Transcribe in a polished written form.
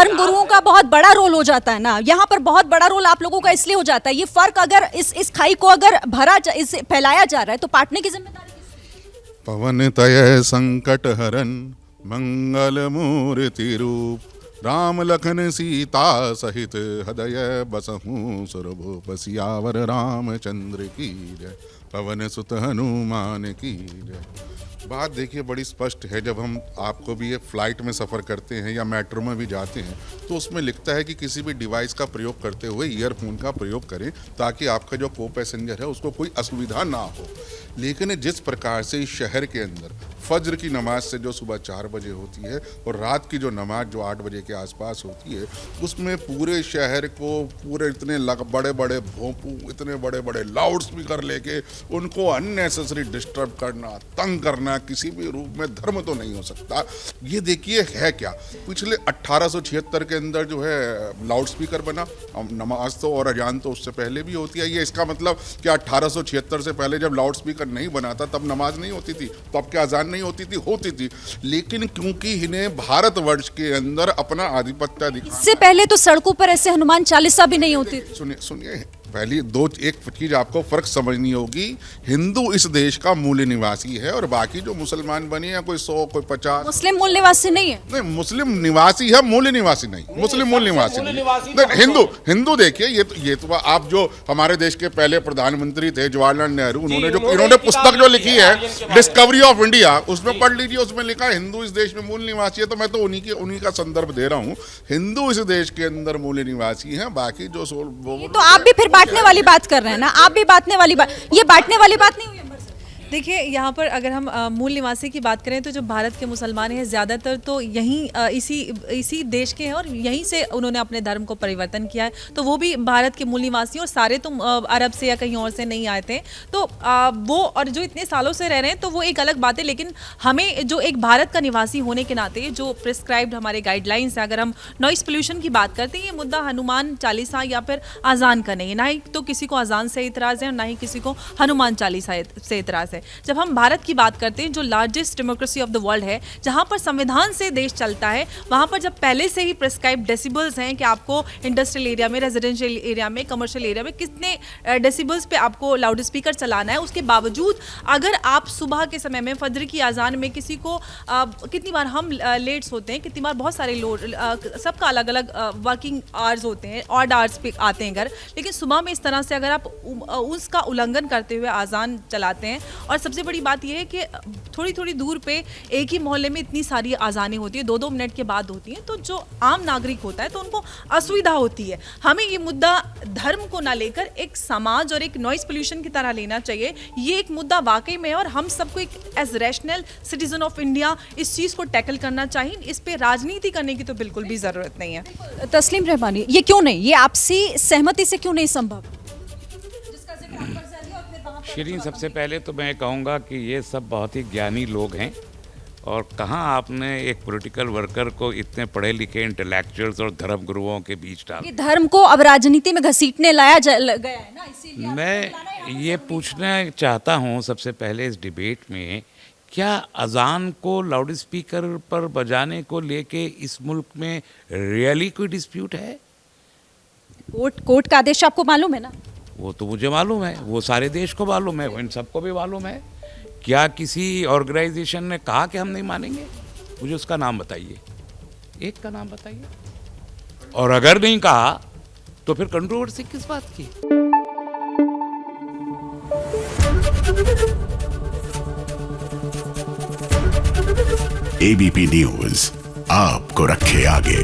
धर्म गुरुओं का बहुत बड़ा रोल हो जाता है ना, यहाँ पर बहुत बड़ा रोल आप लोगों का इसलिए हो जाता है। ये फर्क अगर इस खाई को अगर इसे फैलाया जा रहा है तो पाटने की जिम्मेदारी किसकी? पवन तय संकट हरन मंगल मूर्ति रूप, राम लखन सीता सहित हृदय बसहूँ सुरभूप, सियावर रामचंद्र की जय, पवन सुत हनुमान की जय। बात देखिए बड़ी स्पष्ट है। जब हम आपको भी ये फ्लाइट में सफ़र करते हैं या मेट्रो में भी जाते हैं तो उसमें लिखता है कि किसी भी डिवाइस का प्रयोग करते हुए ईयरफोन का प्रयोग करें ताकि आपका जो को पैसेंजर है उसको कोई असुविधा ना हो। लेकिन जिस प्रकार से इस शहर के अंदर फज्र की नमाज से जो सुबह 4 बजे होती है और रात की जो नमाज जो 8 बजे के आसपास होती है, उसमें पूरे शहर को पूरे इतने बड़े बड़े भोंपू, इतने बड़े बड़े लाउड स्पीकर लेके उनको अननेसेसरी डिस्टर्ब करना, तंग करना किसी भी रूप में धर्म तो नहीं हो सकता। ये देखिए है क्या, पिछले 1876 के अंदर जो है लाउड स्पीकर बना। नमाज तो और अजान तो उससे पहले भी होती है। ये इसका मतलब क्या 1876 से पहले जब लाउड स्पीकर नहीं बना था तब नमाज नहीं होती थी, तब क्या अजान नहीं होती थी? होती थी। लेकिन क्योंकि इन्हें भारतवर्ष के अंदर अपना आधिपत्य दिखा, इससे पहले तो सड़कों पर ऐसे हनुमान चालीसा भी नहीं होती थी। सुनिए पहली एक चीज आपको फर्क समझनी होगी। हिंदू इस देश का मूल निवासी है और बाकी जो मुसलमान बने हैं कोई 100 कोई 50। मुस्लिम मूल निवासी नहीं है। नहीं, मुस्लिम निवासी है, मूल निवासी नहीं। मुस्लिम मूल निवासी नहीं। हिंदू देखिए ये तो आप जो हमारे देश के पहले प्रधानमंत्री थे जवाहरलाल नेहरू, इन्होंने पुस्तक जो लिखी है डिस्कवरी ऑफ इंडिया, उसमें पढ़ लीजिए। उसमें लिखा है हिंदू इस देश में मूल निवासी है। तो मैं तो उन्हीं का संदर्भ दे रहा हूँ। हिंदू इस देश के अंदर मूल निवासी है, बाकी जो तो आप भी फिर बांटने वाली बात कर रहे हैं ना, आप भी बांटने वाली बात, ये बांटने वाली बात नहीं हुई। देखिए यहाँ पर अगर हम मूल निवासी की बात करें तो जो भारत के मुसलमान हैं ज़्यादातर तो यहीं इसी देश के हैं और यहीं से उन्होंने अपने धर्म को परिवर्तन किया है। तो वो भी भारत के मूल निवासी और सारे तो अरब से या कहीं और से नहीं आए थे। तो वो और जो इतने सालों से रह रहे हैं तो वो एक अलग बात है। लेकिन हमें जो एक भारत का निवासी होने के नाते जो प्रिस्क्राइब्ड हमारे गाइडलाइंस है, अगर हम नॉइस पोल्यूशन की बात करते हैं, ये मुद्दा हनुमान चालीसा या फिर अजान का नहीं है। ना ही तो किसी को अजान से इतराज़ है और ना ही किसी को हनुमान चालीसा से इतराज़ है। जब हम भारत की बात करते हैं जो largest democracy of the world है, जहां पर संविधान से देश चलता है, वहां पर जब पहले से ही प्रिस्क्राइब डेसिबल्स हैं कि आपको इंडस्ट्रियल एरिया में, रेजिडेंशियल एरिया में, कमर्शियल एरिया में कितने डेसिबल्स पे आपको लाउड स्पीकर चलाना है, उसके बावजूद अगर आप सुबह के समय में फजर की अजान में किसी को कितनी बार हम लेट सोते हैं, कितनी बार बहुत सारे लोग सबका अलग अलग वर्किंग आवर्स होते हैं, ऑड आवर्स पे आते हैं घर, लेकिन सुबह में इस तरह से अगर आप उसका उल्लंघन करते हुए अजान चलाते हैं। और सबसे बड़ी बात यह है कि थोड़ी थोड़ी दूर पे एक ही मोहल्ले में इतनी सारी आज़ानें होती है, 2-2 मिनट के बाद होती हैं, तो जो आम नागरिक होता है तो उनको असुविधा होती है। हमें ये मुद्दा धर्म को ना लेकर एक समाज और एक नॉइस पोल्यूशन की तरह लेना चाहिए। ये एक मुद्दा वाकई में है और हम सबको एक as rational citizen of India इस चीज़ को टैकल करना चाहिए। इस पर राजनीति करने की तो बिल्कुल भी ज़रूरत नहीं है। तस्लीम रहमानी, ये क्यों नहीं, ये आपसी सहमति से क्यों नहीं संभव? शिरीन, सबसे पहले तो मैं कहूँगा कि ये सब बहुत ही ज्ञानी लोग हैं और कहाँ आपने एक पॉलिटिकल वर्कर को इतने पढ़े लिखे इंटेलेक्चुअल्स और धर्म गुरुओं के बीच डाला। धर्म को अब राजनीति में घसीटने लाया गया है ना, इसीलिए मैं ये पूछना चाहता हूँ सबसे पहले इस डिबेट में, क्या अजान को लाउड स्पीकर पर बजाने को लेके इस मुल्क में रियली कोई डिस्प्यूट है? कोर्ट का आदेश आपको मालूम है ना? वो तो मुझे मालूम है, वो सारे देश को मालूम है, वो इन सबको भी मालूम है। क्या किसी ऑर्गेनाइजेशन ने कहा कि हम नहीं मानेंगे? मुझे उसका नाम बताइए, एक का नाम बताइए। और अगर नहीं कहा तो फिर कंट्रोवर्सी किस बात की? एबीपी न्यूज आपको रखे आगे।